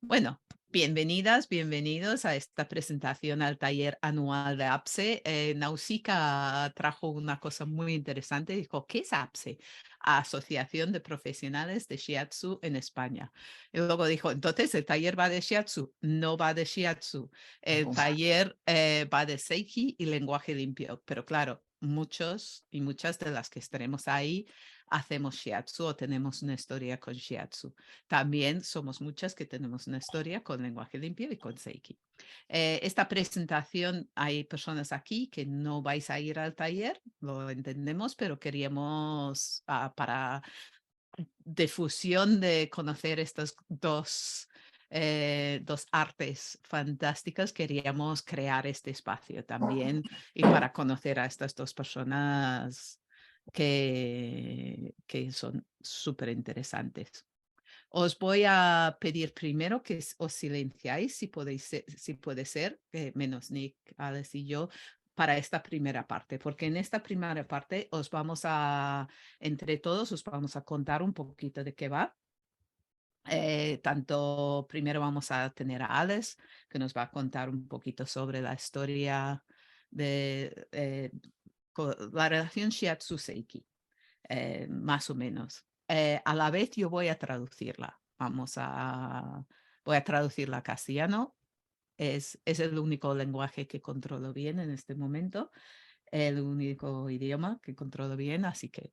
Bueno, bienvenidas, bienvenidos a esta presentación al taller anual de APSE. Nausicaa trajo una cosa muy interesante, dijo, ¿qué es APSE? Asociación de Profesionales de Shiatsu en España. Y luego dijo, entonces el taller va de Shiatsu, no va de Shiatsu. El taller va de SEI-KI y lenguaje limpio. Pero claro, muchos y muchas de las que estaremos ahí hacemos Shiatsu o tenemos una historia con Shiatsu. También somos muchas que tenemos una historia con lenguaje limpio y con SEI-KI. Esta presentación, hay personas aquí que no vais a ir al taller, lo entendemos, pero queríamos para difusión de conocer estas dos artes fantásticas, queríamos crear este espacio también y para conocer a estas dos personas que son súper interesantes. Os voy a pedir primero que os silenciáis, si puede ser, menos Nick, Alex y yo, para esta primera parte, porque en esta primera parte os vamos entre todos, os vamos a contar un poquito de qué va. Tanto primero vamos a tener a Alex, que nos va a contar un poquito sobre la historia de la relación Shiatsu-Seiki, más o menos. A la vez yo voy a traducirla. Voy a traducirla a castellano. Es el único lenguaje que controlo bien en este momento, el único idioma que controlo bien, así que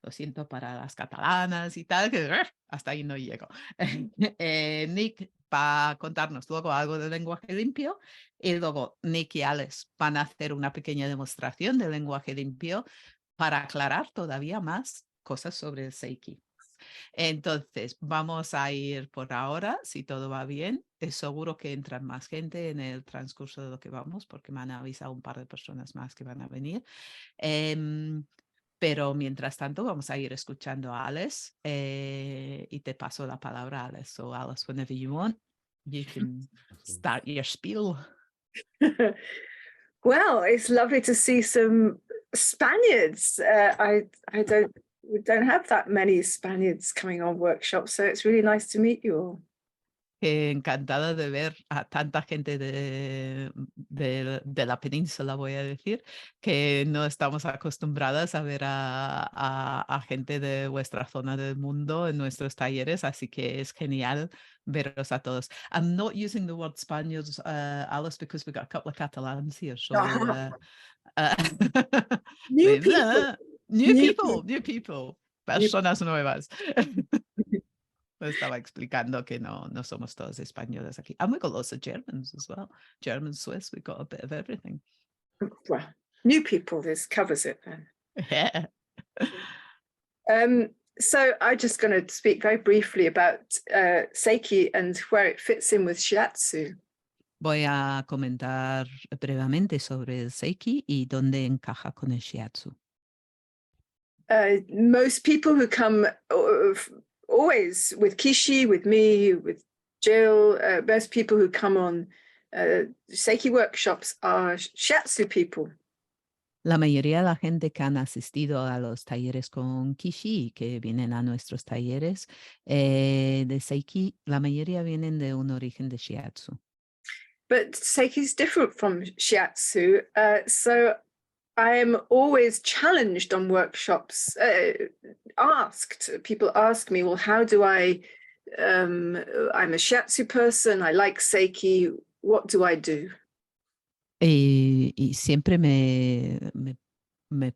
lo siento para las catalanas y tal, que hasta ahí no llego. Nick va a contarnos luego algo del lenguaje limpio y luego Nick y Alex van a hacer una pequeña demostración del lenguaje limpio para aclarar todavía más cosas sobre el SEI-KI. Entonces, vamos a ir por ahora, si todo va bien. Es seguro que entran más gente en el transcurso de lo que vamos, porque me han avisado un par de personas más que van a venir. Pero mientras tanto, vamos a ir escuchando a Alex y te paso la palabra, Alex. So, Alex, whenever you want, you can start your spiel. Well, it's lovely to see some Spaniards. We don't have that many Spaniards coming on workshops, so it's really nice to meet you all. Encantada de ver a tanta gente de la península, voy a decir, que no estamos acostumbradas a ver a gente de vuestra zona del mundo en nuestros talleres, así que es genial veros a todos. I'm not using the word Spaniards, Alice, because we've got a couple of Catalans here, so... New people. New people, personas nuevas. Estaba explicando que no somos todos españoles aquí. And we've got lots of Germans as well. German, Swiss, we've got a bit of everything. Well, new people, this covers it then. Yeah. So I'm just going to speak very briefly about SEI-KI and where it fits in with Shiatsu. Voy a comentar brevemente sobre el SEI-KI y dónde encaja con el Shiatsu. Most people who come always with Kishi, with me, with Jill, most people who come on SEI-KI workshops are Shiatsu people. La mayoría de la gente que han asistido a los talleres con Kishi, que vienen a nuestros talleres de SEI-KI, la mayoría vienen de un origen de Shiatsu. But SEI-KI is different from Shiatsu, so I am always challenged on workshops, people ask me, well, how do I'm a Shiatsu person, I like SEI-KI, what do I do? Y siempre me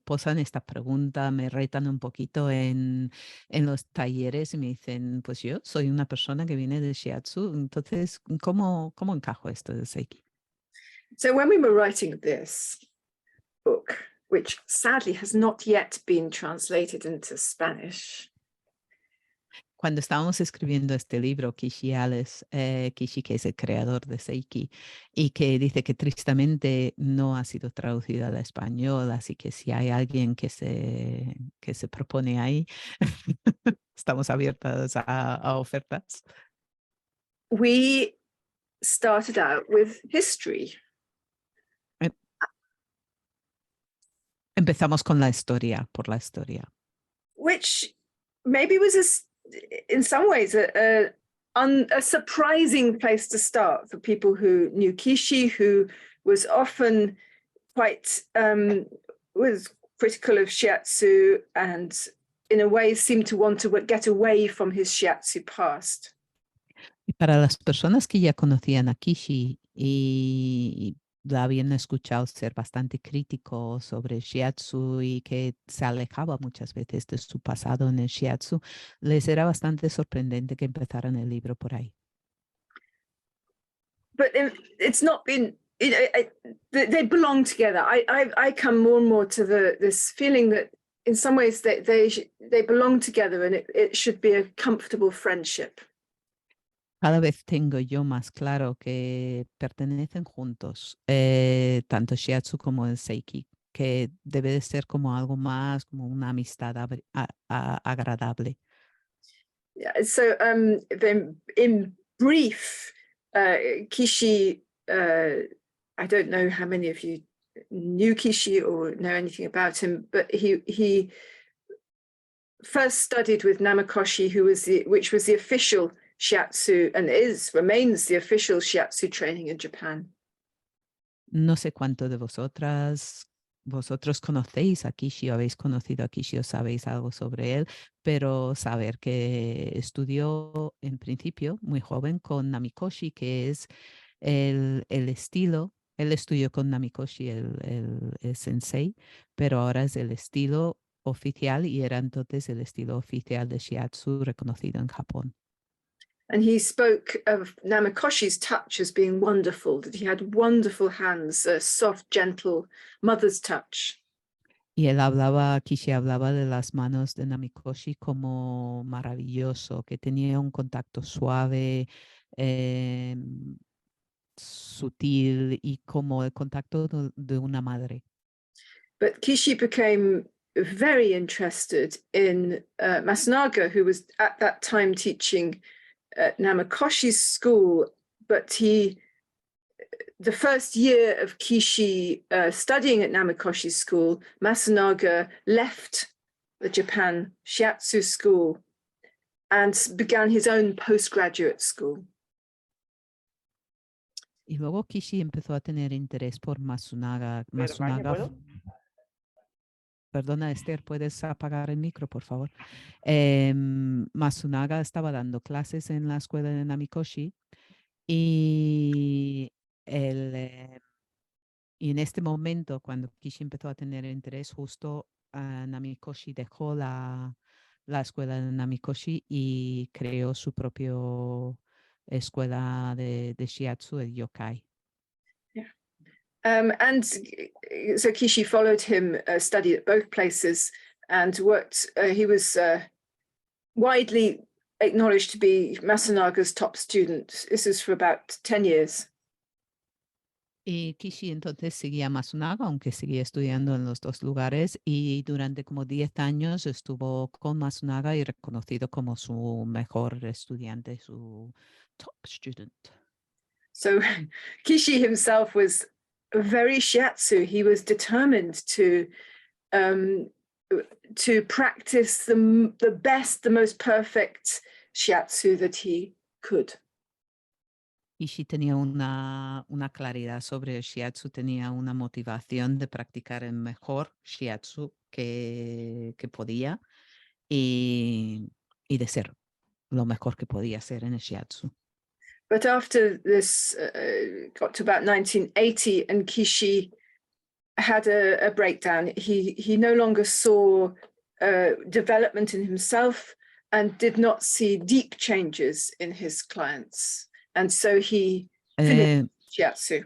posan esta pregunta, me retan un poquito en los talleres y me dicen, pues yo soy una persona que viene de Shiatsu, entonces, ¿cómo encajo esto de SEI-KI? So when we were writing this book, which sadly has not yet been translated into Spanish. Cuando estábamos escribiendo este libro, Kishi Alex, Kishi, que es el creador de SEI-KI, y que dice que tristemente no ha sido traducido al español, así que si hay alguien que se propone ahí, estamos abiertas a ofertas. We started out with history. Empezamos con la historia, por la historia. Which maybe was in some ways a surprising place to start for people who knew Kishi, who was often quite was critical of Shiatsu and in a way seemed to want to get away from his Shiatsu past. Y para las personas que ya conocían a Kishi y la habían escuchado ser bastante crítico sobre Shiatsu y que se alejaba muchas veces de su pasado en el Shiatsu, les era bastante sorprendente que empezaran el libro por ahí. But it's not been, they belong together. I come more and more to this feeling that in some ways they belong together and it should be a comfortable friendship. Cada vez tengo yo más claro que pertenecen juntos, tanto Shiatsu como el SEI-KI, que debe de ser como algo más, como una amistad agradable. Yeah, so then in brief, Kishi, I don't know how many of you knew Kishi or know anything about him, but he first studied with Namakoshi, which was the official Shiatsu and remains the official Shiatsu training in Japan. No sé cuánto de vosotros conocéis a Kishi o habéis conocido a Kishi o sabéis algo sobre él, pero saber que estudió en principio muy joven con Namikoshi, que es el estilo. Él estudió con Namikoshi, el sensei, pero ahora es el estilo oficial y era entonces el estilo oficial de Shiatsu reconocido en Japón. And he spoke of Namikoshi's touch as being wonderful, that he had wonderful hands, a soft, gentle mother's touch. Y Kishi hablaba de las manos de Namikoshi como maravilloso, que tenía un contacto suave, sutil y como el contacto de una madre. But Kishi became very interested in Masunaga, who was at that time teaching at Namikoshi's school, but the first year of Kishi studying at Namikoshi's school, Masunaga left the Japan Shiatsu school and began his own postgraduate school. Y luego Kishi empezó a tener interés por Masunaga. Perdona, Esther, ¿puedes apagar el micro, por favor? Masunaga estaba dando clases en la escuela de Namikoshi y en este momento, cuando Kishi empezó a tener interés, justo Namikoshi dejó la escuela de Namikoshi y creó su propia escuela de Shiatsu, el yokai. Yeah. And so Kishi followed him, studied at both places and worked. He was widely acknowledged to be Masunaga's top student. This is for about 10 years. Y Kishi entonces seguía a Masunaga, aunque seguía estudiando en los dos lugares, y durante como 10 años estuvo con Masunaga y reconocido como su mejor estudiante, su top student. So Kishi himself was very Shiatsu. He was determined to practice the best, the most perfect Shiatsu that he could. Kishi tenía una claridad sobre el Shiatsu, tenía una motivación de practicar el mejor Shiatsu que podía y de ser lo mejor que podía ser en el Shiatsu. But after this got to about 1980 and Kishi had a breakdown, he no longer saw development in himself and did not see deep changes in his clients. And so he finished Shiatsu.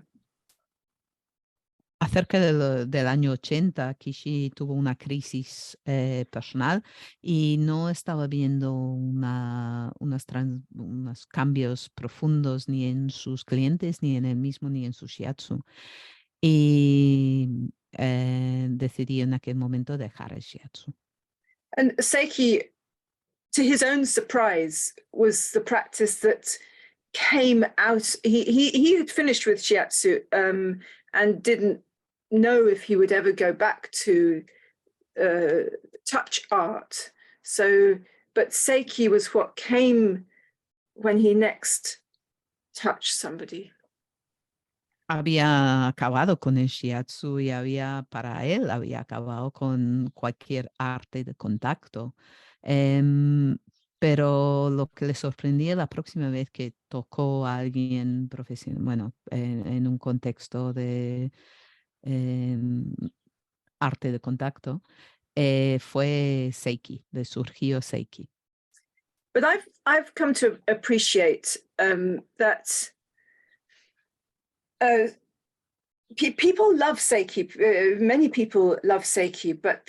Acerca del año 80, Kishi tuvo una crisis personal y no estaba viendo unos cambios profundos ni en sus clientes, ni en él mismo, ni en su Shiatsu. Y decidí en aquel momento dejar el Shiatsu. And Seiki, to his own surprise, was the practice that came out. He had finished with Shiatsu and didn't know if he would ever go back to touch art. So, but Seiki was what came when he next touched somebody? Había acabado con el Shiatsu y para él, había acabado con cualquier arte de contacto. Pero lo que le sorprendía la próxima vez que tocó a alguien profesional, bueno, en un contexto de arte de contacto, fue SEI-KI, le surgió SEI-KI. But I've come to appreciate that people love SEI-KI. Many people love SEI-KI, but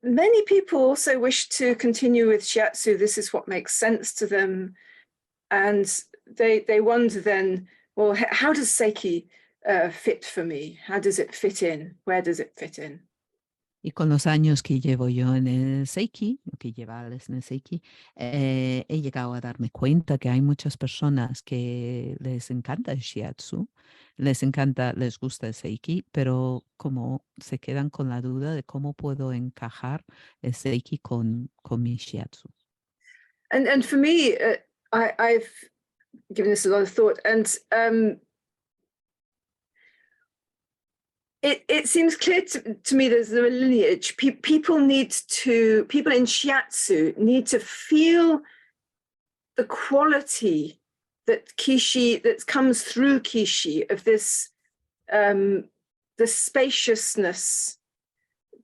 many people also wish to continue with Shiatsu. This is what makes sense to them, and they wonder then, well, how does SEI-KI fit for me? How does it fit in? Where does it fit in? Y con los años que llevo yo en el SEI-KI, o que lleva Alex en el SEI-KI, he llegado a darme cuenta que hay muchas personas que les encanta el Shiatsu, les gusta el SEI-KI, pero como se quedan con la duda de cómo puedo encajar el SEI-KI con mi Shiatsu. And for me, I've given this a lot of thought, and it seems clear to me there's a lineage. People in Shiatsu need to feel the quality that Kishi, that comes through Kishi, of this, the spaciousness,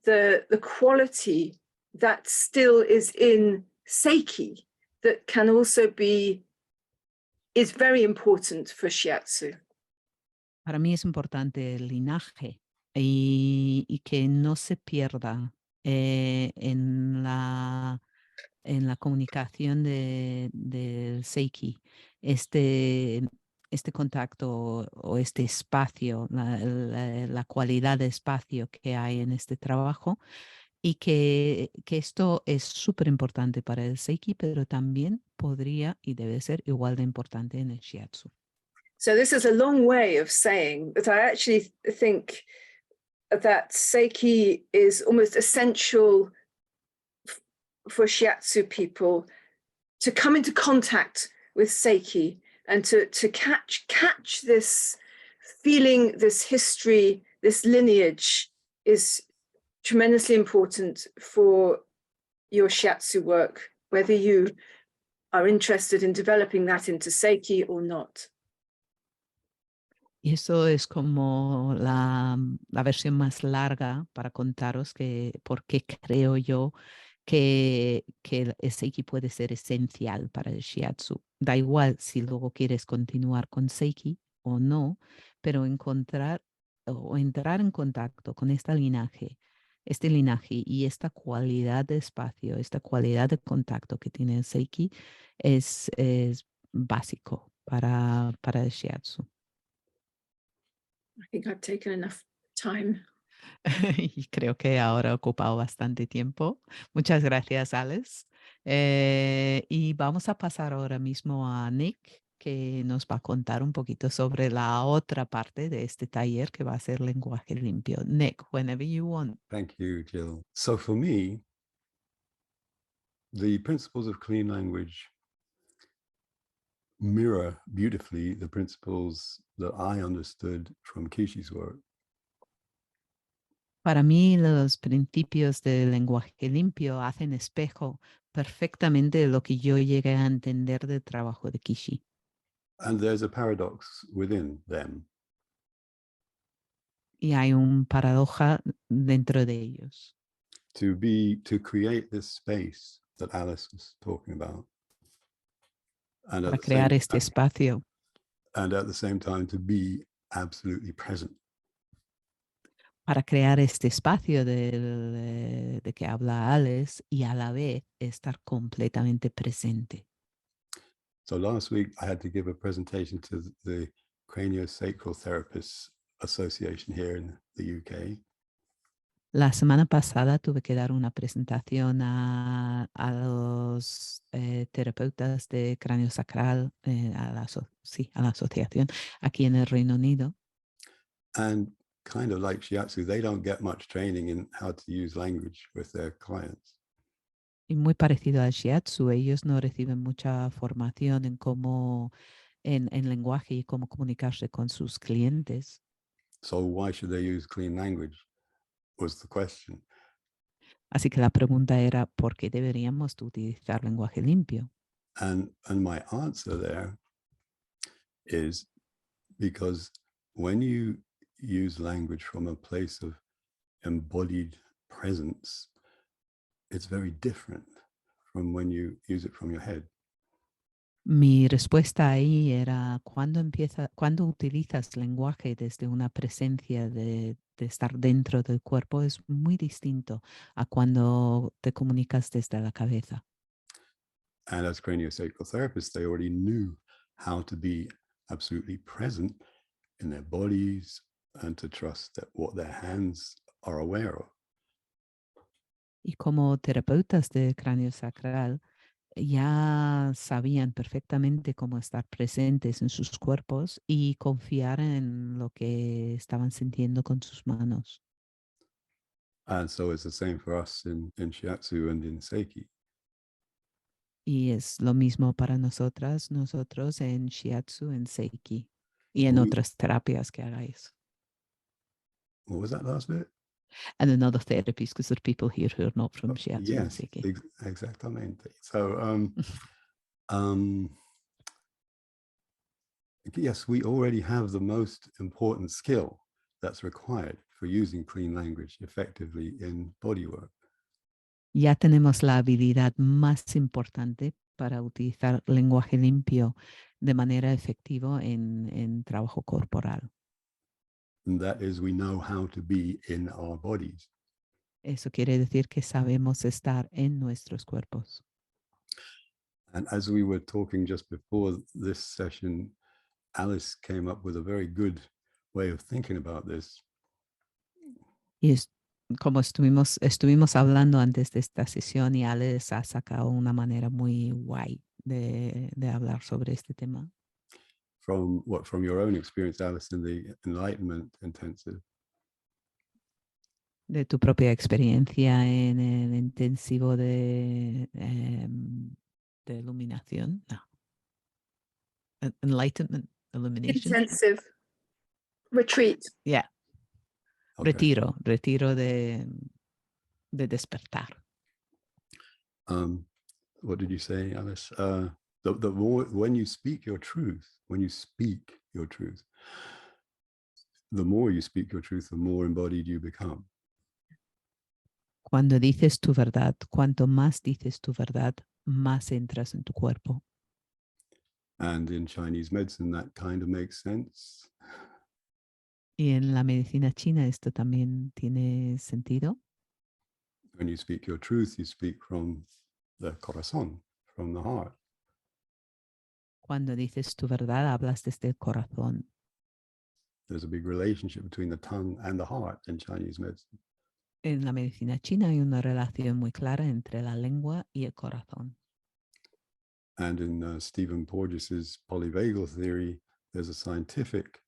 the quality that still is in SEI-KI, that can also is very important for Shiatsu. Para mí es importante el linaje y que no se pierda en la comunicación del SEI-KI este contacto o este espacio, la cualidad de espacio que hay en este trabajo, y que esto es súper importante para el SEI-KI, pero también podría y debe ser igual de importante en el Shiatsu. So this is a long way of saying that I actually think that SEI-KI is almost essential for Shiatsu people to come into contact with SEI-KI and to catch this feeling, this history, this lineage is tremendously important for your Shiatsu work, whether you are interested in developing that into SEI-KI or not. Y eso es como la versión más larga para contaros por qué creo yo que el SEI-KI puede ser esencial para el Shiatsu. Da igual si luego quieres continuar con SEI-KI o no, pero encontrar o entrar en contacto con este linaje y esta cualidad de espacio, esta cualidad de contacto que tiene el SEI-KI es básico para el Shiatsu. I think I've taken enough time. Y creo que ahora he ocupado bastante tiempo. Muchas gracias, Alex. Y vamos a pasar ahora mismo a Nick, que nos va a contar un poquito sobre la otra parte de este taller, que va a ser lenguaje limpio. Nick, whenever you want. Thank you, Jill. So for me, the principles of clean language mirror beautifully the principles that I understood from Kishi's work. Para mí, los principios del lenguaje limpio hacen espejo perfectamente de lo que yo llegué a entender del trabajo de Kishi. And there's a paradox within them. Y hay un paradoja dentro de ellos. To create this space that Alice was talking about. And Para crear este espacio. And at the same time to be absolutely present. Para crear este espacio de que habla Alex y a la vez estar completamente presente. So last week I had to give a presentation to the Craniosacral Therapists Association here in the UK. La semana pasada tuve que dar una presentación a los terapeutas de cráneo sacral, a la asociación aquí en el Reino Unido. And kind of like Shiatsu, they don't get much training in how to use language with their clients. Y muy parecido al Shiatsu, ellos no reciben mucha formación en cómo, en lenguaje y cómo comunicarse con sus clientes. So why should they use clean language was the question. Así que la pregunta era, ¿por qué deberíamos utilizar lenguaje limpio? And my answer there is because when you use language from a place of embodied presence, it's very different from when you use it from your head. Mi respuesta ahí era, cuando utilizas lenguaje desde una presencia de estar dentro del cuerpo, es muy distinto a cuando te comunicas desde la cabeza. And as craniosacral therapists, they already knew how to be absolutely present in their bodies and to trust that what their hands are aware of. Y como terapeutas de cráneo sacral, ya sabían perfectamente cómo estar presentes en sus cuerpos y confiar en lo que estaban sintiendo con sus manos. And so it's the same for us in Shiatsu and in Seiki. Y es lo mismo para nosotros en Shiatsu, en SEI-KI y en otras terapias que hagáis. What was that last bit? And in other therapies, because there are people here who are not from Shiatsu and Yes, SEI-KI. exactamente. So, yes, we already have the most important skill that's required for using clean language effectively in bodywork. Ya tenemos la habilidad más importante para utilizar lenguaje limpio de manera efectiva en trabajo corporal. And that is, we know how to be in our bodies. Eso quiere decir que sabemos estar en nuestros cuerpos. And as we were talking just before this session, Alice came up with a very good way of thinking about this. Y como estuvimos hablando antes de esta sesión, y Alex ha sacado una manera muy guay de hablar sobre este tema. From your own experience, Alice, in the Enlightenment Intensive. De tu propia experiencia en el intensivo de iluminación. No. Enlightenment, illumination. Intensive retreat. Yeah. Okay. Retiro de despertar. What did you say, Alice? The more, when you speak your truth, the more you speak your truth, the more embodied you become. Cuando dices tu verdad, cuanto más dices tu verdad, más entras en tu cuerpo. And in Chinese medicine, that kind of makes sense. Y en la medicina china esto también tiene sentido. When you speak your truth, you speak from the corazón, from the heart. Cuando dices tu verdad, hablas desde el corazón. There's a big relationship between the tongue and the heart in Chinese medicine. En la medicina china hay una relación muy clara entre la lengua y el corazón. And in Stephen Porges's polyvagal theory, there's a scientific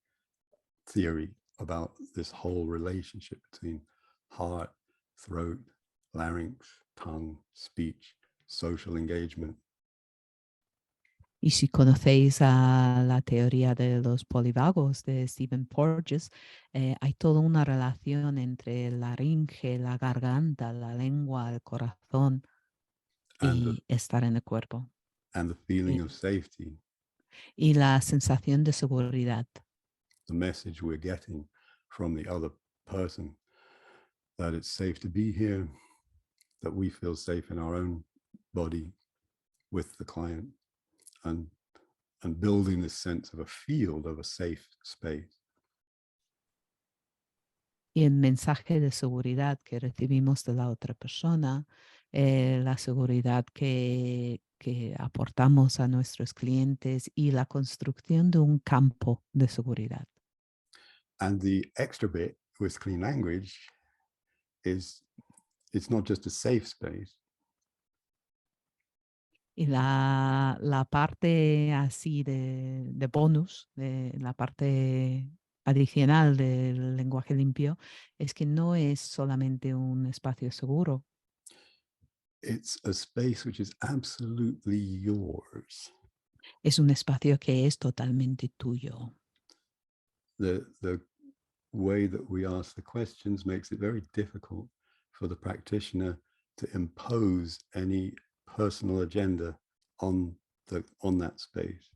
theory about this whole relationship between heart, throat, larynx, tongue, speech, social engagement. Y si conocéis a la teoría de los polivagos de Stephen Porges, hay toda una relación entre la laringe, la garganta, la lengua, el corazón y estar en el cuerpo. And the feeling of safety. Y la sensación de seguridad. The message we're getting from the other person, that it's safe to be here, that we feel safe in our own body with the client, and building this sense of a field of a safe space. Y el mensaje de seguridad que recibimos de la otra persona, la seguridad que aportamos a nuestros clientes y la construcción de un campo de seguridad. And the extra bit with clean language is it's not just a safe space. Y la parte así de bonus, la parte adicional del lenguaje limpio, es que no es solamente un espacio seguro. it's a space which is absolutely yours. Es un espacio que es totalmente tuyo. The way that we ask the questions makes it very difficult for the practitioner to impose any personal agenda on that space.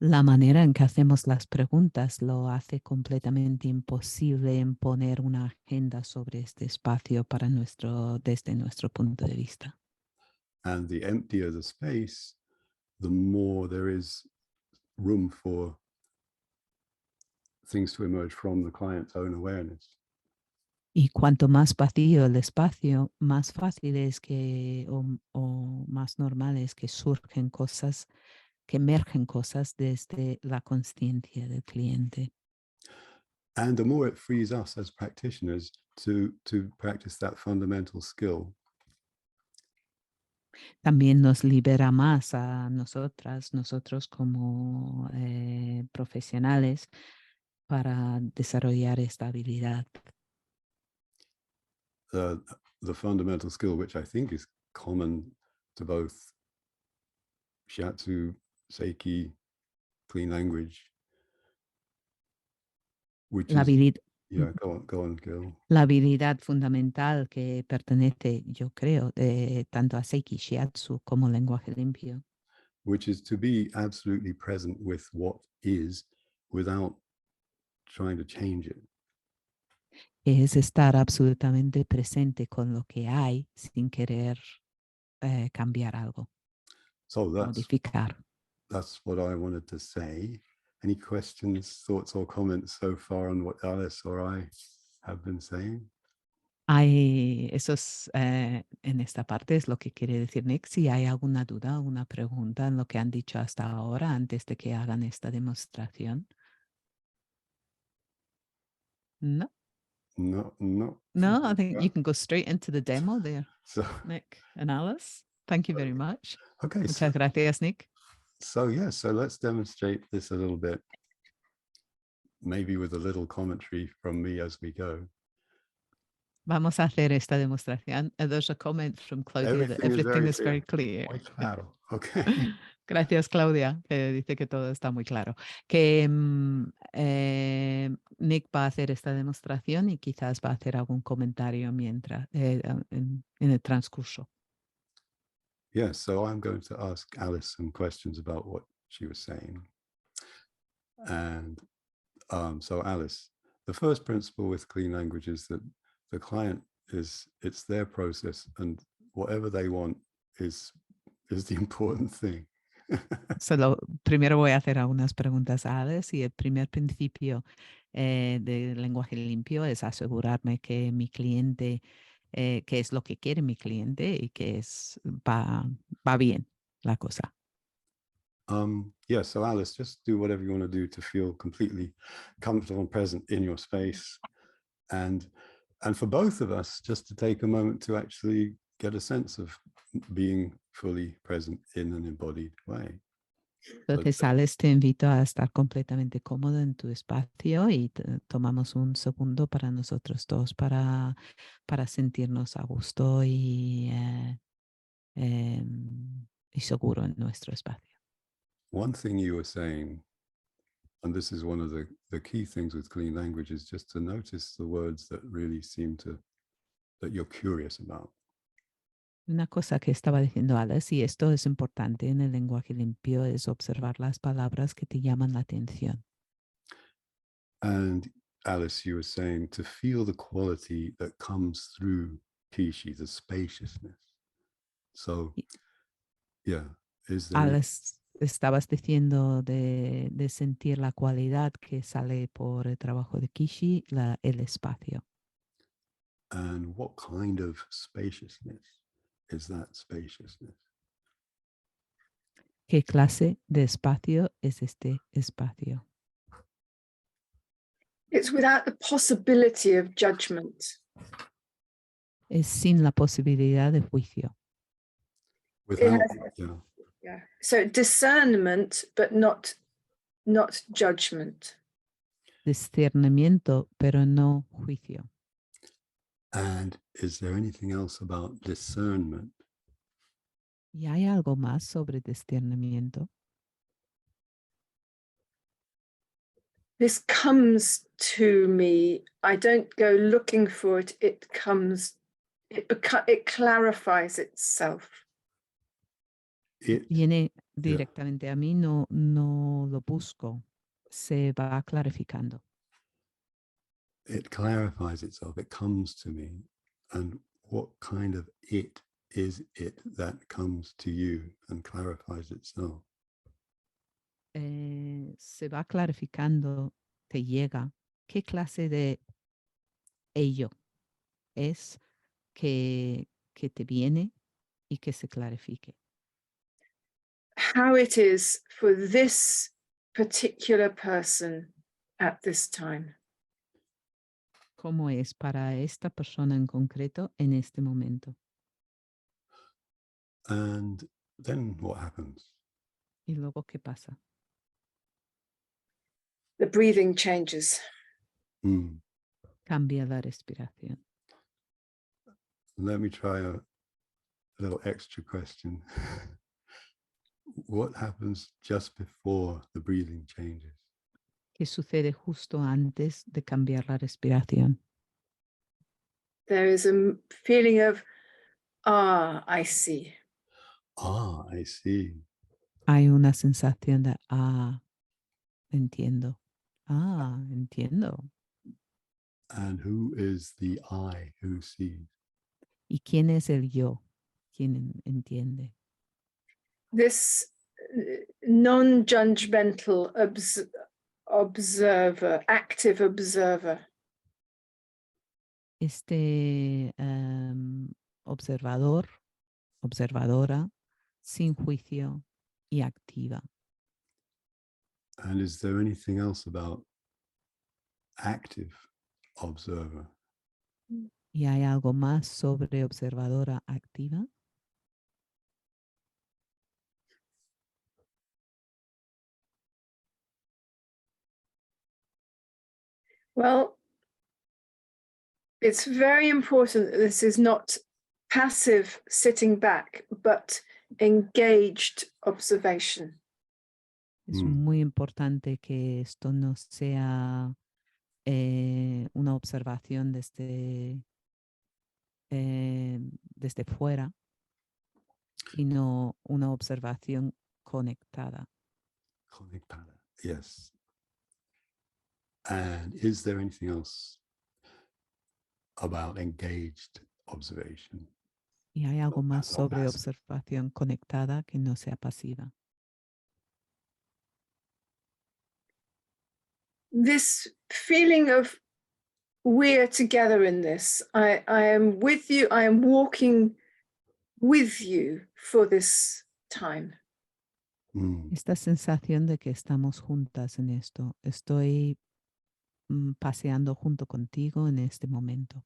La manera en que hacemos las preguntas lo hace completamente imposible imponer una agenda sobre este espacio para desde nuestro punto de vista. And the emptier the space, the more there is room for things to emerge from the client's own awareness. Y cuanto más vacío el espacio, más fácil es que, o más normal es que surgen cosas, que emergen cosas desde la consciencia del cliente. And the more it frees us as practitioners to practice that fundamental skill. También nos libera más a nosotros como profesionales para desarrollar esta habilidad. The fundamental skill, which I think is common to both Shiatsu, SEI-KI, clean language, which La is, habilidad, yeah, go on, Gil. La habilidad fundamental que pertenece, yo creo, tanto a SEI-KI, Shiatsu como lenguaje limpio. Which is to be absolutely present with what is without trying to change it. Es estar absolutamente presente con lo que hay sin querer cambiar algo, So modificar. that's what I wanted to say. Any questions, thoughts, or comments so far on what Alice or I have been saying? En esta parte es lo que quiere decir Nick. Si hay alguna duda, alguna pregunta en lo que han dicho hasta ahora antes de que hagan esta demostración. No. No. No, I think you can go straight into the demo there, So, Nick and Alice. Thank you very much. okay. Muchas gracias, Nick. So let's demonstrate this a little bit, maybe with a little commentary from me as we go. Vamos a hacer esta demostración. There's a comment from Claudia that everything is very clear. Muy claro. Okay. Gracias, Claudia. Dice que todo está muy claro. Que Nick va a hacer esta demostración y quizás va a hacer algún comentario mientras en el transcurso. Yes, so I'm going to ask Alice some questions about what she was saying. And so Alice, the first principle with clean language is that the client it's their process, and whatever they want is the important thing. Primero voy a hacer algunas preguntas a Alice y el primer principio del lenguaje limpio es asegurarme que mi cliente, que es lo que quiere mi cliente y que va bien la cosa. Yeah, so Alice, just do whatever you want to do to feel completely comfortable and present in your space. And for both of us, just to take a moment to actually get a sense of being fully present in an embodied way. Entonces, Alex, te invito a estar completamente cómodo en tu espacio y tomamos un segundo para nosotros dos para sentirnos a gusto y seguro en nuestro espacio. One thing you were saying, and this is one of the key things with clean language, is just to notice the words that really seem that you're curious about. Una cosa que estaba diciendo Alex, y esto es importante en el lenguaje limpio, es observar las palabras que te llaman la atención. And Alice, you were saying to feel the quality that comes through Kishi, the spaciousness. So, yeah, is there... Alex, estabas diciendo de sentir la cualidad que sale por el trabajo de Kishi, el espacio. And what kind of spaciousness is that spaciousness? ¿Qué clase de espacio es este espacio? It's without the possibility of judgment. Es sin la posibilidad de juicio. Without, yeah. So discernment, but not judgment. Discernimiento, pero no juicio. And is there anything else about discernment? ¿Y hay algo más sobre discernimiento? This comes to me. I don't go looking for it. It comes, it clarifies itself. It, Viene yeah, directamente a mí, no lo busco, se va clarificando. it clarifies itself. It comes to me. And what kind of it is it that comes to you and clarifies itself? Se va clarificando, te llega. ¿Qué clase de ello es que te viene y que se clarifique? How it is for this particular person at this time. ¿Cómo es para esta persona en concreto en este momento? And then what happens? ¿Y luego qué pasa? The breathing changes. Mm. Cambia la respiración. Let me try a little extra question. What happens just before the breathing changes? ¿Qué sucede justo antes de cambiar la respiración? There is a feeling of, I see. Ah, I see. Hay una sensación de, entiendo. Entiendo. And who is the I who sees? ¿Y quién es el yo? ¿Quién entiende? This non-judgmental observer, active observer. Este observador, observadora, sin juicio y activa. And is there anything else about active observer? ¿Y hay algo más sobre observadora activa? Well, it's very important that this is not passive sitting back, but engaged observation. Es muy importante que esto no sea una observación desde fuera, sino una observación conectada. Conectada, yes. And is there anything else about engaged observation? Y hay algo más Not sobre passive. observación conectada que no sea pasiva. This feeling of we're together in this. I am with you. I am walking with you for this time. Esta sensación de que estamos juntas en esto. Estoy paseando junto contigo en este momento.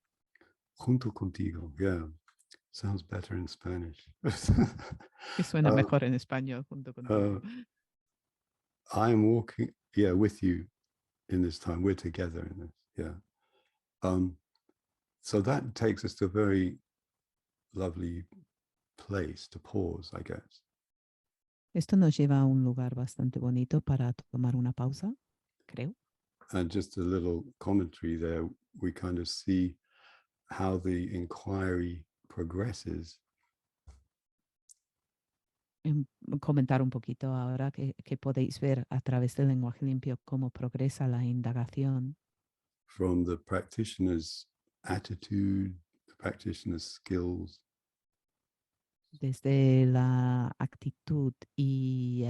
Junto contigo, yeah. Sounds better in Spanish. Que suena mejor en español, junto contigo. I'm walking, yeah, with you in this time. We're together in this, yeah. So that takes us to a very lovely place to pause, I guess. Esto nos lleva a un lugar bastante bonito para tomar una pausa, creo. And just a little commentary there, we kind of see how the inquiry progresses. Comentar un poquito ahora que podéis ver a través del lenguaje limpio cómo progresa la indagación. From the practitioner's attitude, the practitioner's skills. Desde la actitud y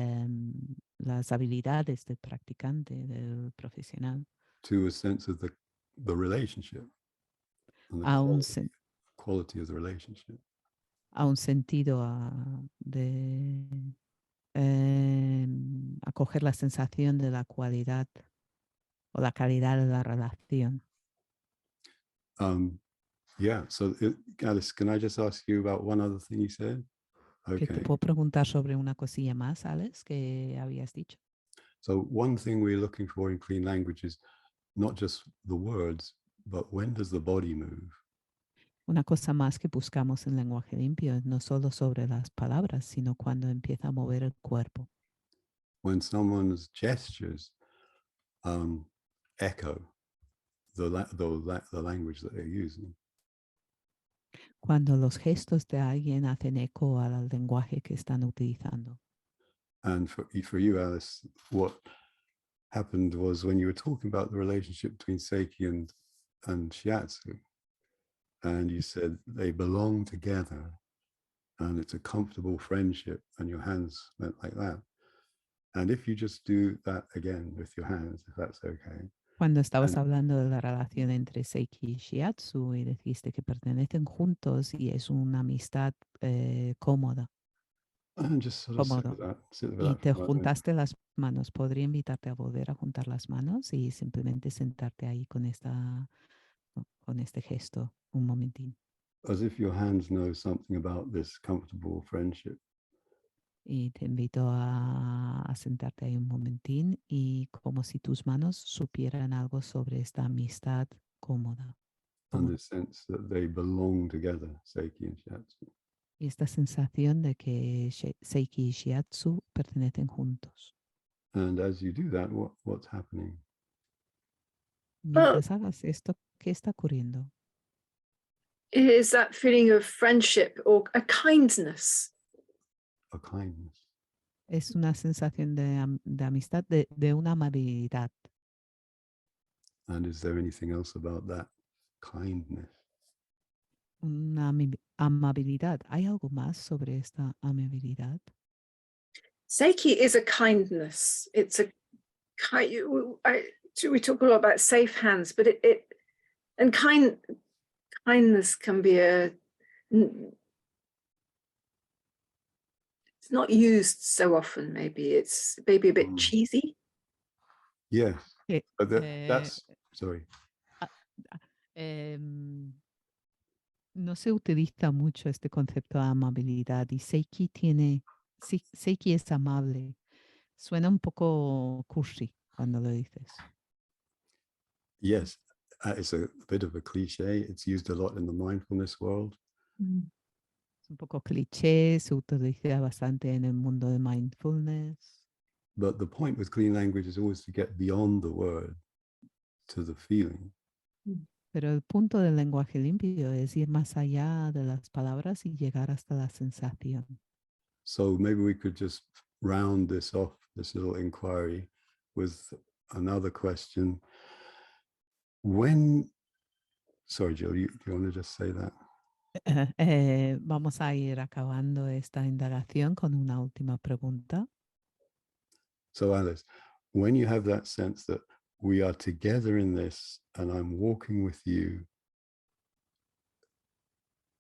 las habilidades del practicante, del profesional. To a sense of the relationship and the quality of the relationship. A un sentido de acoger la sensación de la cualidad o la calidad de la relación. Yeah, so Alice, can I just ask you about one other thing you said? Okay. ¿Te puedo preguntar sobre una cosilla más, Alex, que habías dicho? So one thing we're looking for in clean language is not just the words, but when does the body move? Una cosa más que buscamos en lenguaje limpio es no solo sobre las palabras, sino cuando empieza a mover el cuerpo. When someone's gestures echo the language that they're using. Cuando los gestos de alguien hacen eco al lenguaje que están utilizando. And for you, Alice, what happened was when you were talking about the relationship between Seiki and Shiatsu, and you said they belong together and it's a comfortable friendship, and your hands went like that. And if you just do that again with your hands, if that's okay. Cuando estabas hablando de la relación entre Seiki y Shiatsu y dijiste que pertenecen juntos y es una amistad cómoda. And just sort of sit with Y that te for a moment. juntaste las manos. Podría invitarte a volver a juntar las manos y simplemente sentarte ahí con este gesto un momentín. As if your hands know something about this comfortable friendship. Y te invito a sentarte ahí un momentín y como si tus manos supieran algo sobre esta amistad cómoda. And the sense that they belong together, Seiki and Shiatsu. Y esta sensación de que Seiki y Shiatsu pertenecen juntos. And as you do that, what's happening? Mientras hagas esto, ¿qué está ocurriendo? It is that feeling of friendship or a kindness. A kindness. Es una sensación de amistad, de una amabilidad. And is there anything else about that kindness? Una amabilidad. ¿Hay algo más sobre esta amabilidad? Seiki is a kindness. It's a kind. We talk a lot about safe hands, but kindness can be it's not used so often. Maybe it's a bit cheesy. Yes, but that's sorry. No se utiliza mucho este concepto de amabilidad y Seiki es amable. Suena un poco cursi cuando lo dices. Yes, it's a bit of a cliche. It's used a lot in the mindfulness world. Es un poco cliché, se utiliza bastante en el mundo de mindfulness. But the point with clean language is always to get beyond the word to the feeling. Pero el punto del lenguaje limpio es ir más allá de las palabras y llegar hasta la sensación. So maybe we could just round this off, this little inquiry, with another question. Sorry, Jill, do you want to just say that? Vamos a ir acabando esta indagación con una última pregunta. So Alice, when you have that sense that we are together in this and I'm walking with you.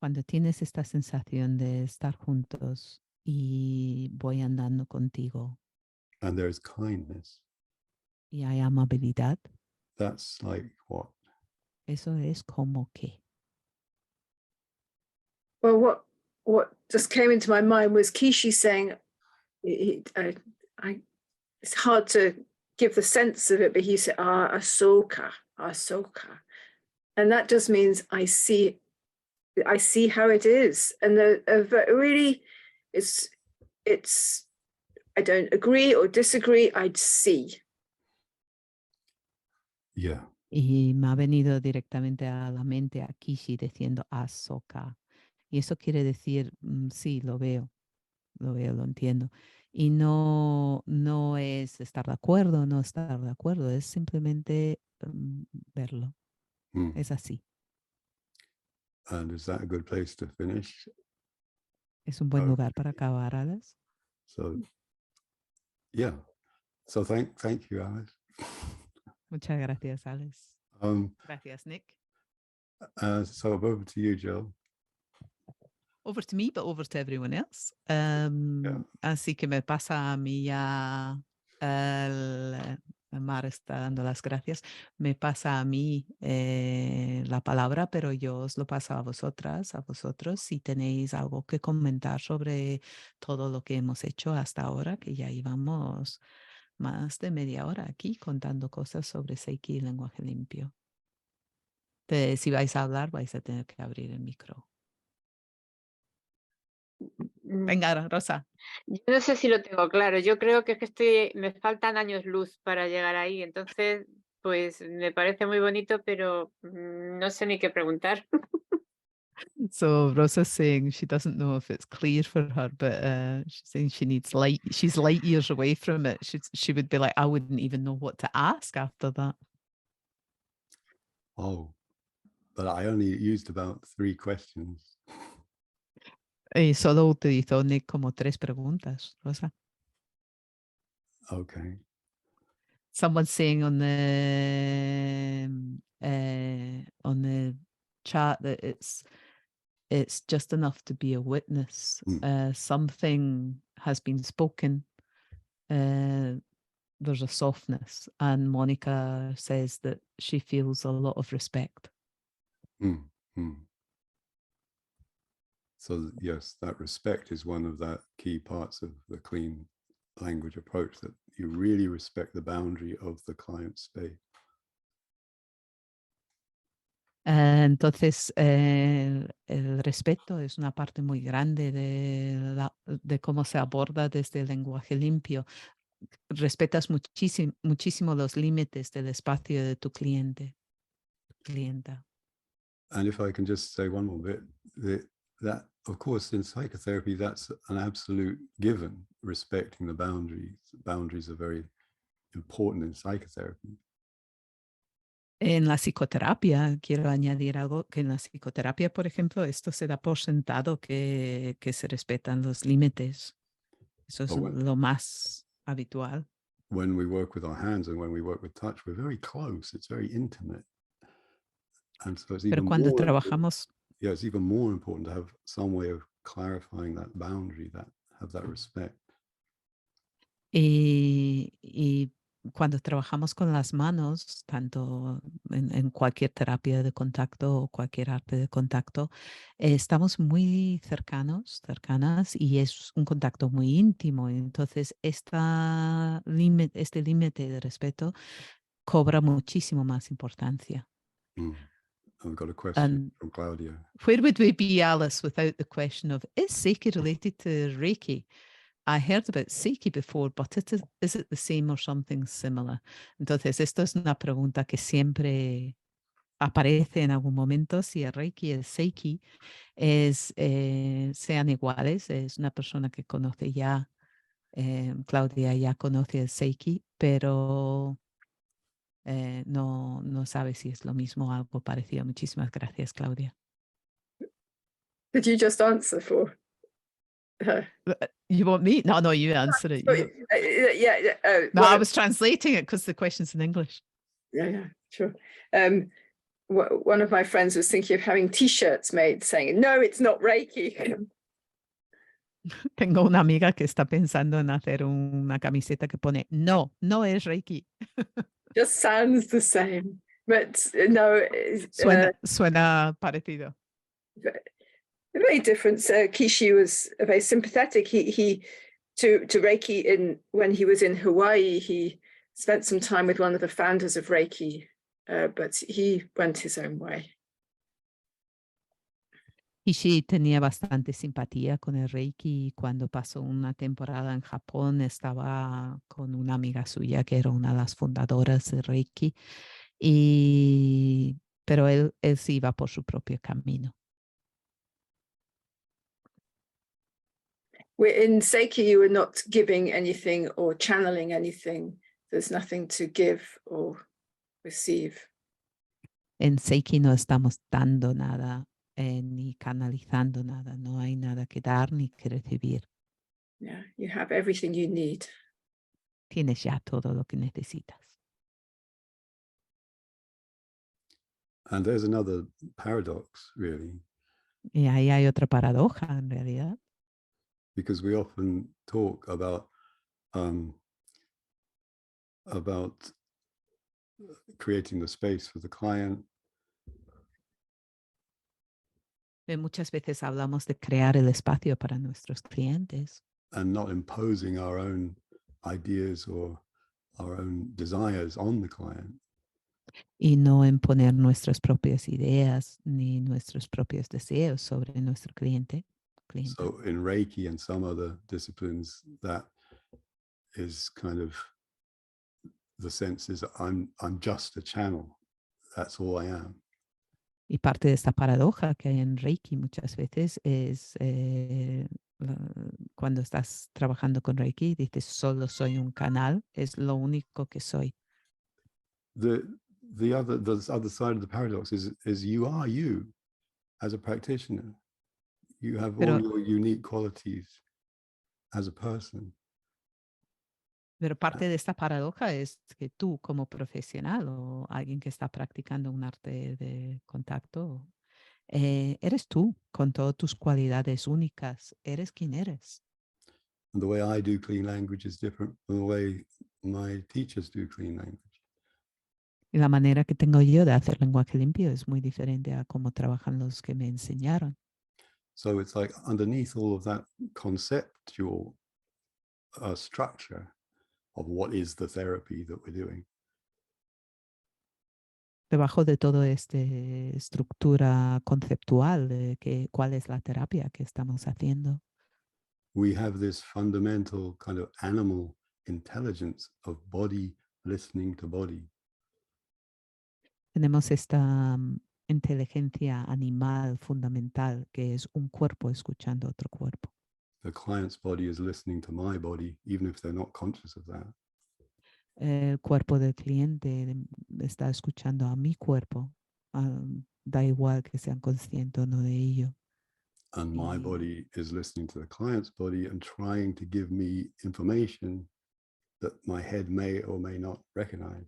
Cuando tienes esta sensación de estar juntos y voy andando contigo. And there is kindness. Y hay amabilidad. That's like what? Eso es como que. Well, what just came into my mind was Kishi saying, it's hard to give the sense of it, but he said, Ahsoka. And that just means I see how it is. And really, it's, I don't agree or disagree, I'd see. Yeah. Y me ha venido directamente a la mente a Kishi diciendo Ahsoka. Y eso quiere decir, sí, lo veo, lo entiendo. Y no es estar de acuerdo, no estar de acuerdo, es simplemente verlo. Es así. And is that a good place to finish? Es un buen lugar para acabar, Alice. So, yeah. So thank you, Alice. Muchas gracias, Alice. Gracias, Nick. So over to you, Jill. Over to me, but over to everyone else. Así que me pasa a mí ya, Mar está dando las gracias, me pasa a mí la palabra, pero yo os lo paso a vosotras, a vosotros, si tenéis algo que comentar sobre todo lo que hemos hecho hasta ahora, que ya llevamos más de media hora aquí contando cosas sobre Seiki y lenguaje limpio. Si vais a hablar, vais a tener que abrir el micro. Venga, Rosa. Yo no sé si lo tengo claro. Yo creo que es que me faltan años luz para llegar ahí. Entonces, pues me parece muy bonito, pero no sé ni qué preguntar. So Rosa's saying she doesn't know if it's clear for her, but she's saying she's light years away from it. She would be like, I wouldn't even know what to ask after that. Oh, but I only used about 3 questions. Y solo utilizó Nick como 3 preguntas, Rosa. Okay. Someone's saying on the chat that it's just enough to be a witness. Something has been spoken. There's a softness, and Monica says that she feels a lot of respect. So yes, that respect is one of the key parts of the clean language approach, that you really respect the boundary of the client's space. Entonces, el respeto es una parte muy grande de cómo se aborda desde el lenguaje limpio. Respetas muchísimo los límites del espacio de tu clienta. And if I can just say one more bit, that of course in psychotherapy, that's an absolute given, respecting the boundaries. Boundaries are very important in psychotherapy. En la psicoterapia, quiero añadir algo, que en la psicoterapia, por ejemplo, esto se da por sentado que se respetan los límites. Eso es lo más habitual. When we work with our hands and when we work with touch, we're very close. It's very intimate. And so it's even cuando more trabajamos, it's even more important to have some way of clarifying that boundary, have that respect. y cuando trabajamos con las manos, tanto en cualquier terapia de contacto o cualquier arte de contacto, estamos muy cercanas, y es un contacto muy íntimo. Entonces, este límite de respeto cobra muchísimo más importancia. I've got a question from Claudia. Where would we be, Alice, without the question of, is Seiki related to Reiki? I heard about Seiki before, but is it the same or something similar? Entonces, esto es una pregunta que siempre aparece en algún momento, si el Reiki y el Seiki sean iguales. Es una persona que conoce ya, Claudia ya conoce el Seiki, pero no sabe si es lo mismo o algo parecido. Muchísimas gracias, Claudia. Did you just answer for her? You want me? No, you answer it. No, I was translating it because the question's in English. Yeah, sure. One of my friends was thinking of having T-shirts made saying, "No, it's not Reiki." Tengo una amiga que está pensando en hacer una camiseta que pone, no es Reiki. Just sounds the same, but no. Suena parecido. Very different. Kishi was very sympathetic. He to Reiki when he was in Hawaii. He spent some time with one of the founders of Reiki, but he went his own way. Kishi tenía bastante simpatía con el Reiki, y cuando pasó una temporada en Japón estaba con una amiga suya que era una de las fundadoras de Reiki, pero él se iba por su propio camino. In Seiki, you were not giving anything or channeling anything. There's nothing to give or receive. En Seiki no estamos dando nada ni canalizando nada. No hay nada que dar ni que recibir. Yeah, you have everything you need. Tienes ya todo lo que necesitas. And there's another paradox, really. Y ahí hay otra paradoja, en realidad. Because we often talk about creating the space for the client. Muchas veces hablamos de crear el espacio para nuestros clientes. And not imposing our own ideas or our own desires on the client. Y no imponer nuestras propias ideas ni nuestros propios deseos sobre nuestro cliente. So in Reiki and some other disciplines, that is kind of the sense is I'm just a channel. That's all I am. Y parte de esta paradoja que hay en Reiki muchas veces es cuando estás trabajando con Reiki, dices solo soy un canal, es lo único que soy. The other side of the paradox is you are you as a practitioner. You have all Pero, your unique qualities as a person. pero parte de esta paradoja es que tú como profesional o alguien que está practicando un arte de contacto, eres tú con todas tus cualidades únicas, eres quien eres. And the way I do clean language is different from the way my teachers do clean language. Y la manera que tengo yo de hacer lenguaje limpio es muy diferente a cómo trabajan los que me enseñaron. So it's like underneath all of that conceptual structure of what is the therapy that we're doing, Debajo de toda esta estructura conceptual de cuál es la terapia que estamos haciendo, we have this fundamental kind of animal intelligence of body listening to body. tenemos esta inteligencia animal fundamental que es un cuerpo escuchando a otro cuerpo. The client's body is listening to my body, even if they're not conscious of that. El cuerpo del cliente está escuchando a mi cuerpo, da igual que sean conscientes o no de ello. And my body is listening to the client's body and trying to give me information that my head may or may not recognize.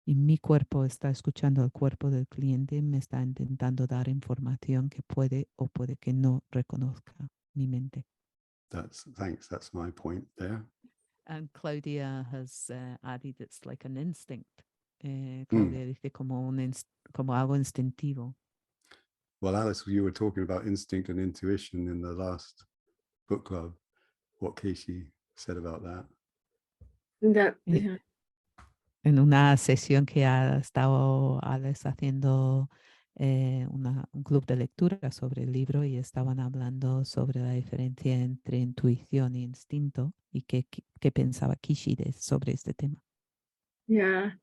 Y mi cuerpo está escuchando al cuerpo del cliente, me está intentando dar información que puede o puede que no reconozca mi mente. Thanks, that's my point there. And Claudia has added it's like an instinct. Claudia dice como algo instintivo. Well, Alice, you were talking about instinct and intuition in the last book club. What Keishi said about that. Yeah. En una sesión que ha estado Alex haciendo un club de lectura sobre el libro y estaban hablando sobre la diferencia entre intuición e instinto y qué pensaba Kishi sobre este tema. Yeah.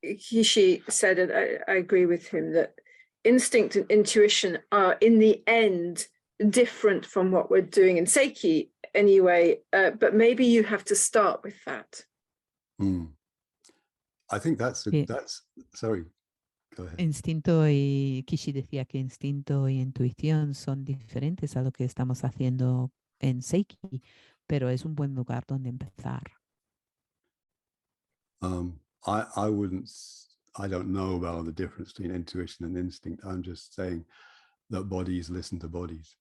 Kishi said, and I agree with him, that instinct and intuition are in the end different from what we're doing in Seiki anyway, but maybe you have to start with that. I think that's sorry, go ahead. Instinto y Kishi decía que instinto y intuición son diferentes a lo que estamos haciendo en Seiki, pero es un buen lugar donde empezar. I don't know about the difference between intuition and instinct. I'm just saying that bodies listen to bodies,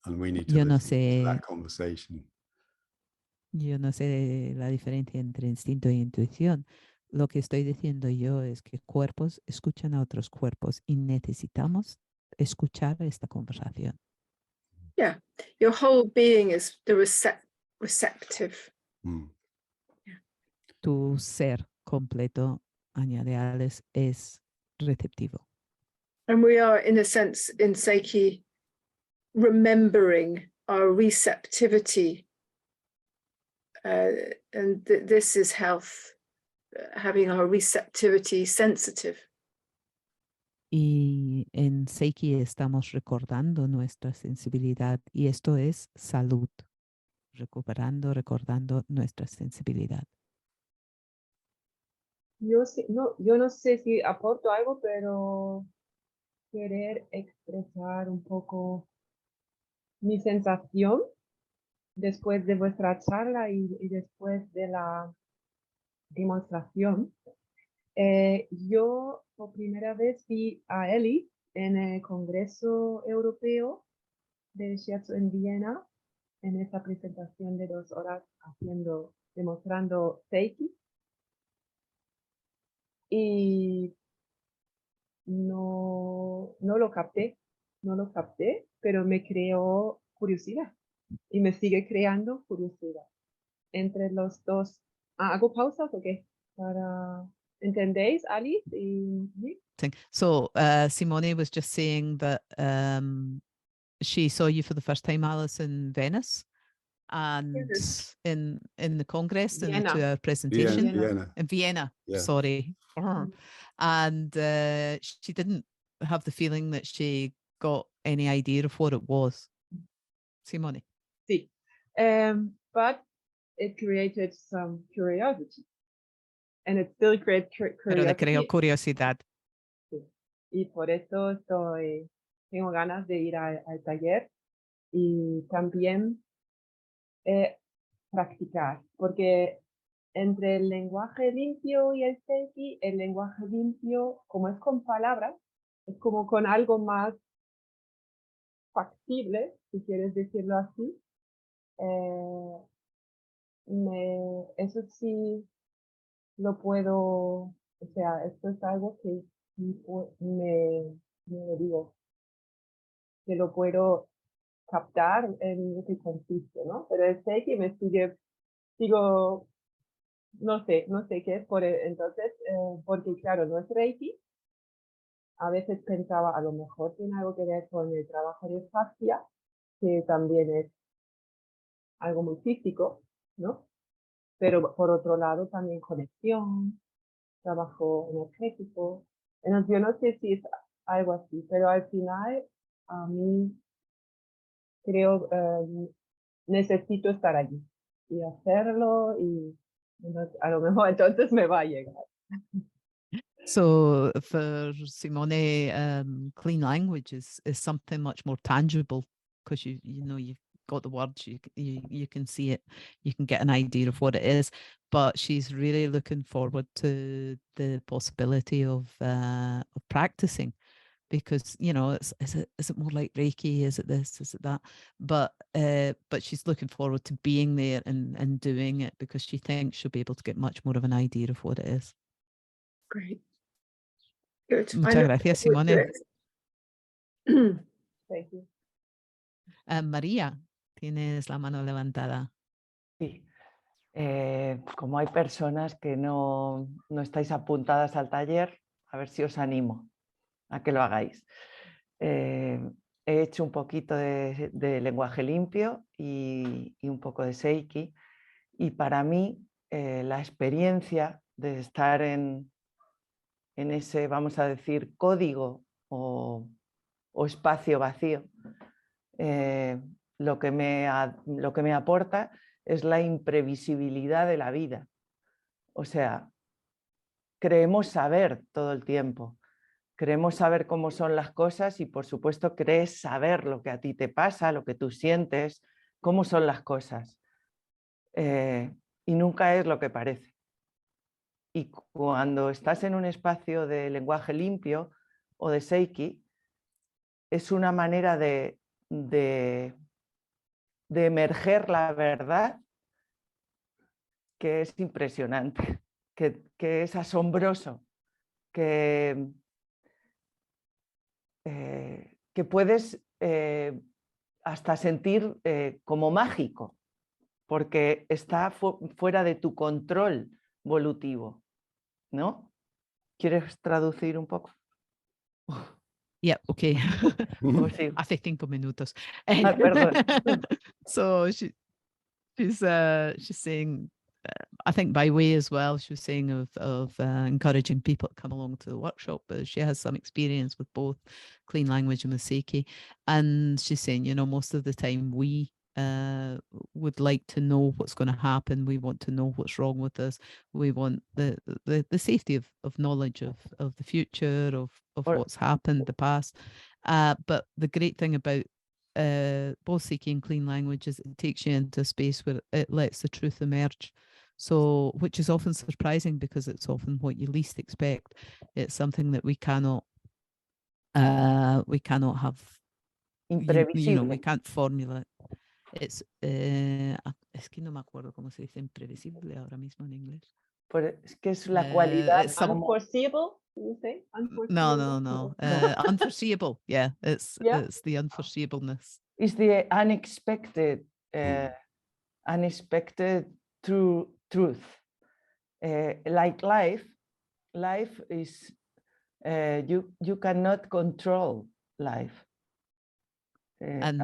and we need to listen to that conversation. Yo no sé la diferencia entre instinto e intuición. Lo que estoy diciendo yo es que cuerpos escuchan a otros cuerpos y necesitamos escuchar esta conversación. Yeah, your whole being is the receptive. Yeah. Tu ser completo, añade Alex, es receptivo. And we are, in a sense, in Seiki, remembering our receptivity. And this is health, having our receptivity sensitive. Y en Seiki estamos recordando nuestra sensibilidad y esto es salud, recordando nuestra sensibilidad. Yo no sé si aporto algo, pero querer expresar un poco mi sensación después de vuestra charla y después de la demostración. Yo por primera vez vi a Eli en el Congreso Europeo de Shiatsu en Viena, en esa presentación de 2 horas demostrando Seiki. Y no lo capté, pero me creó curiosidad y me sigue creando curiosidad. Entre los dos, ¿hago pausas o qué? para... ¿Entendéis, Alice y Nick? So Simone was just saying that she saw you for the first time, Alice, in Venice and in the Congress and the Vienna. 2-hour presentation. Vienna. In Vienna, Yeah. sorry. And she didn't have the feeling that she got any idea of what it was. Simone. Sí. But it created some curiosity. And it still creates Pero le creó curiosity. curiosidad. Sí. Y por eso tengo ganas de ir al taller y también practicar, porque entre el lenguaje limpio y el SEI-KI, el lenguaje limpio, como es con palabras, es como con algo más factible, si quieres decirlo así. Eso sí lo puedo, o sea, esto es algo que me digo, que lo puedo captar en lo que consiste, ¿no? Pero el SEI-KI me sigo, no sé qué es, entonces, porque claro, no es Reiki. A veces pensaba, a lo mejor tiene algo que ver con el trabajo de fascia, que también es algo muy físico, ¿no? Pero por otro lado también conexión, trabajo energético. Entonces yo no sé si es algo así, pero al final a mí creo necesito estar allí y hacerlo y a lo mejor entonces me va a llegar. So for Simone, clean language is something much more tangible because you know you've got the words, you can see it, you can get an idea of what it is. But she's really looking forward to the possibility of practicing, because you know is it more like Reiki? Is it this? Is it that? But she's looking forward to being there and doing it, because she thinks she'll be able to get much more of an idea of what it is. Great. Good. Muchas gracias, Simone. Thank you. María, tienes la mano levantada. Sí. Como hay personas que no estáis apuntadas al taller, a ver si os animo a que lo hagáis. He hecho un poquito de lenguaje limpio y un poco de SEI-KI, y para mí la experiencia de estar en ese, vamos a decir, código o espacio vacío, lo que me aporta es la imprevisibilidad de la vida. O sea, creemos saber todo el tiempo, creemos saber cómo son las cosas y por supuesto crees saber lo que a ti te pasa, lo que tú sientes, cómo son las cosas. Y nunca es lo que parece. Y cuando estás en un espacio de lenguaje limpio o de SEI-KI, es una manera de emerger la verdad que es impresionante, que es asombroso, que puedes hasta sentir como mágico, porque está fuera de tu control volutivo, ¿no? ¿Quieres traducir un poco? Yeah, okay. Sí. Hace 5 minutos. Perdón. So she's saying, I think by way as well, she was saying of encouraging people to come along to the workshop, but she has some experience with both clean language and with SEI-KI. And she's saying, you know, most of the time we would like to know what's going to happen. We want to know what's wrong with us. We want the safety of knowledge of the future, of what's happened, the past. But the great thing about both SEI-KI and clean language is it takes you into a space where it lets the truth emerge. So, which is often surprising because it's often what you least expect. It's something that we cannot have. You know, we can't formulate. Es que no me acuerdo cómo se dice imprevisible ahora mismo en inglés. Es que es la cualidad. Unforeseeable, you say? Unforeseeable? No. Unforeseeable. Yeah, it's the unforeseeableness. It's the unexpected, truth. like life is, you cannot control life. And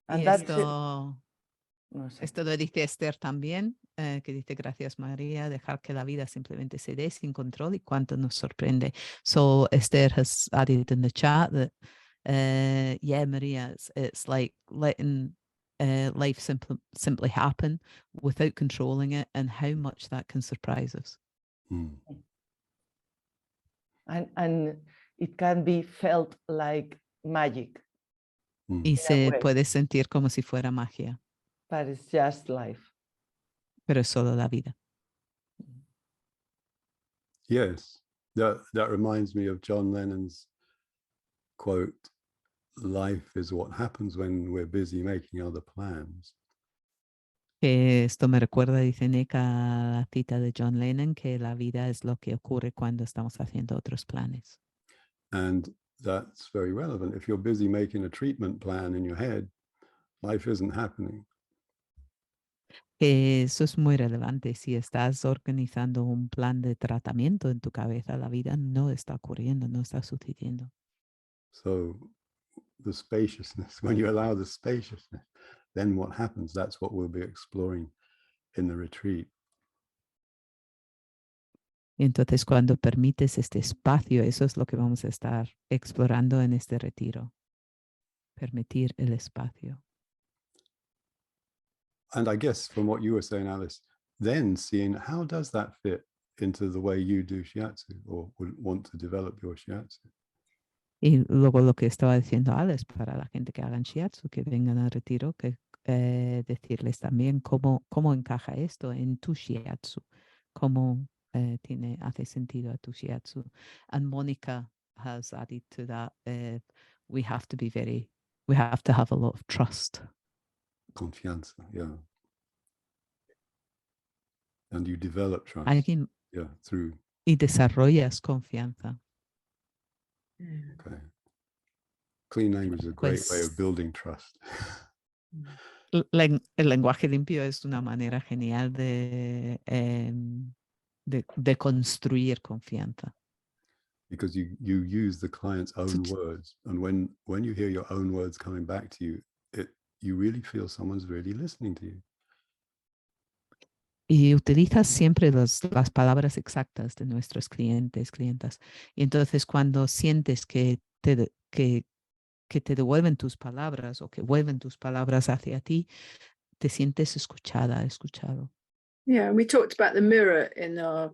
And y that's it. esto, No sé. esto lo dice Esther también, que dice gracias María, dejar que la vida simplemente se dé sin control y cuánto nos sorprende. So Esther has added in the chat that, yeah, Maria, it's like letting life simply happen without controlling it, and how much that can surprise us. Mm. And it can be felt like magic, Mm. Y se way. puede sentir como si fuera magia, but it's just life. pero es solo la vida. Yes, that reminds me of John Lennon's quote, life is what happens when we're busy making other plans. Esto me recuerda, dice Nick, a la cita de John Lennon, que la vida es lo que ocurre cuando estamos haciendo otros planes. And that's very relevant. If you're busy making a treatment plan in your head, life isn't happening. Eso es muy relevante. Si estás organizando un plan de tratamiento en tu cabeza, la vida no está ocurriendo, no está sucediendo. So the spaciousness, when you allow the spaciousness, then what happens? That's what we'll be exploring in the retreat. Y entonces, cuando permites este espacio, eso es lo que vamos a estar explorando en este retiro. Permitir el espacio. And I guess from what you were saying, Alice, then seeing how does that fit into the way you do shiatsu or would want to develop your shiatsu? Y luego lo que estaba diciendo Alex, para la gente que hagan shiatsu, que vengan al retiro, que decirles también cómo encaja esto en tu shiatsu, cómo hace sentido a tu shiatsu. And Monica has added to that, we have to have a lot of trust. Confianza, yeah. And you develop trust, Alguien, yeah, through. y desarrollas confianza. Okay. Clean language is a great way of Pues, building trust. el lenguaje limpio es una manera genial de construir confianza. Because you use the client's own words, and when you hear your own words coming back to you, you really feel someone's really listening to you. Y utilizas siempre las palabras exactas de nuestros clientas. Y entonces cuando sientes que te devuelven tus palabras o que vuelven tus palabras hacia ti, te sientes escuchado. Yeah, we talked about the mirror in our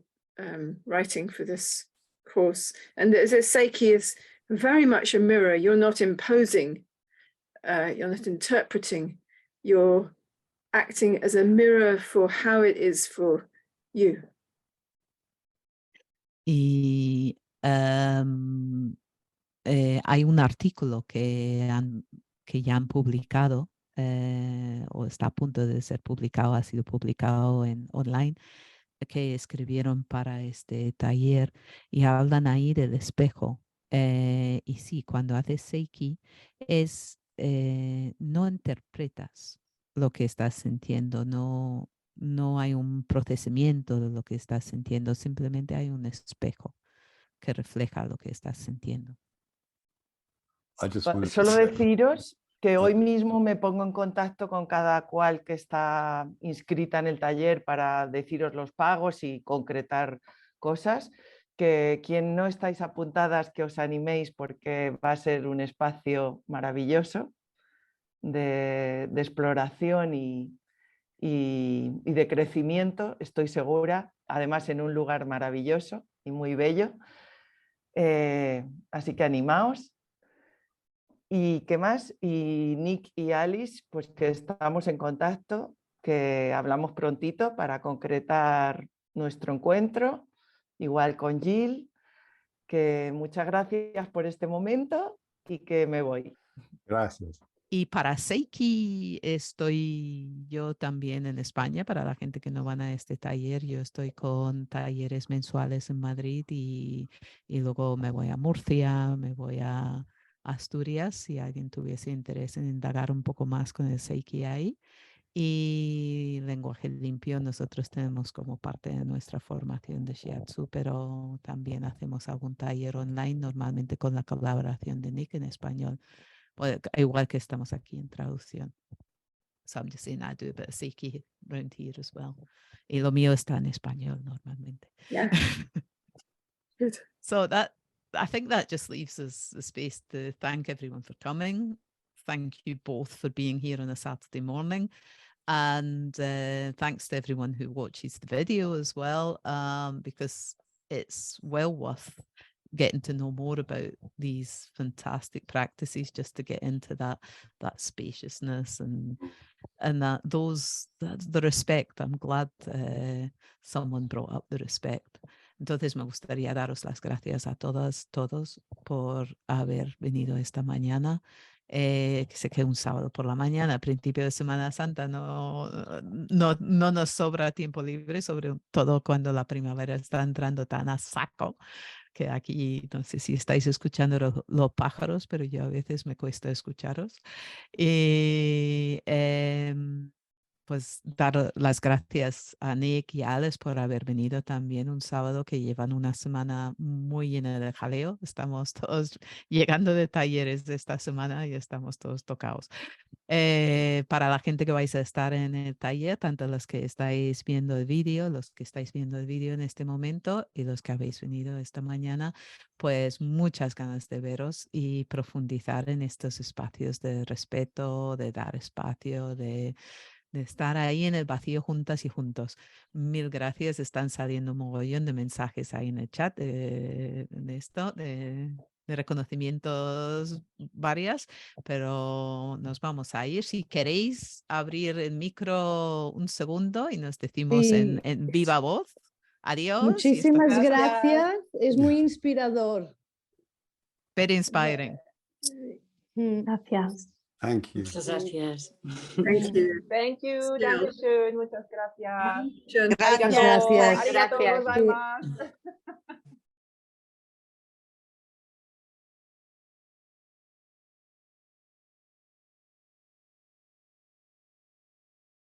writing for this course, and the SEI-KI is very much a mirror. You're not imposing, you're not interpreting, you're acting as a mirror for how it is for you. Y hay un artículo que ya han publicado o está a punto de ser publicado, ha sido publicado online, que escribieron para este taller y hablan ahí del espejo. Y sí, cuando haces SEI-KI no interpretas lo que estás sintiendo, no hay un procesamiento de lo que estás sintiendo, simplemente hay un espejo que refleja lo que estás sintiendo. I just wanted Solo to say, deciros que hoy mismo me pongo en contacto con cada cual que está inscrita en el taller para deciros los pagos y concretar cosas, que quien no estáis apuntadas, que os animéis porque va a ser un espacio maravilloso de exploración y de crecimiento, estoy segura, además en un lugar maravilloso y muy bello. Así que animaos. ¿Y qué más? Y Nick y Alice, pues que estamos en contacto, que hablamos prontito para concretar nuestro encuentro, igual con Jill, que muchas gracias por este momento y que me voy. gracias. Y para SEI-KI estoy yo también en España, para la gente que no van a este taller, yo estoy con talleres mensuales en Madrid y luego me voy a Murcia, me voy a Asturias, si alguien tuviese interés en indagar un poco más con el SEI-KI ahí. Y lenguaje limpio nosotros tenemos como parte de nuestra formación de Shiatsu, pero también hacemos algún taller online, normalmente con la colaboración de Nick en español, igual que estamos aquí en traducción. So I'm just saying I do a bit of SEI-KI around here as well. Y lo mío está en español normalmente. Yeah. Good. So I think that just leaves us the space to thank everyone for coming. Thank you both for being here on a Saturday morning. And thanks to everyone who watches the video as well, because it's well worth getting to know more about these fantastic practices, just to get into that spaciousness and the respect. I'm glad someone brought up the respect. Entonces me gustaría daros las gracias a todos por haber venido esta mañana. Que sé que un sábado por la mañana, a principio de Semana Santa, no nos sobra tiempo libre, sobre todo cuando la primavera está entrando tan a saco, que aquí no sé si estáis escuchando los pájaros, pero yo a veces me cuesta escucharos. Y pues dar las gracias a Nick y a Alex por haber venido también un sábado, que llevan una semana muy llena de jaleo. Estamos todos llegando de talleres de esta semana y estamos todos tocados. Para la gente que vais a estar en el taller, tanto los que estáis viendo el vídeo, los que estáis viendo el vídeo en este momento y los que habéis venido esta mañana, pues muchas ganas de veros y profundizar en estos espacios de respeto, de dar espacio, de estar ahí en el vacío juntas y juntos. Mil gracias. Están saliendo un mogollón de mensajes ahí en el chat de esto, de reconocimientos varias, pero nos vamos a ir. Si queréis abrir el micro un segundo y nos decimos Sí. en viva voz. Adiós. Muchísimas Gracias. gracias. Es muy inspirador. Very inspiring. Gracias. Thank you. Muchas gracias. Thank you. Thank you, Yeah. Dankeschön, muchas gracias. Schön. Arigato, Gracias. arigato Gracias. gozaimasu.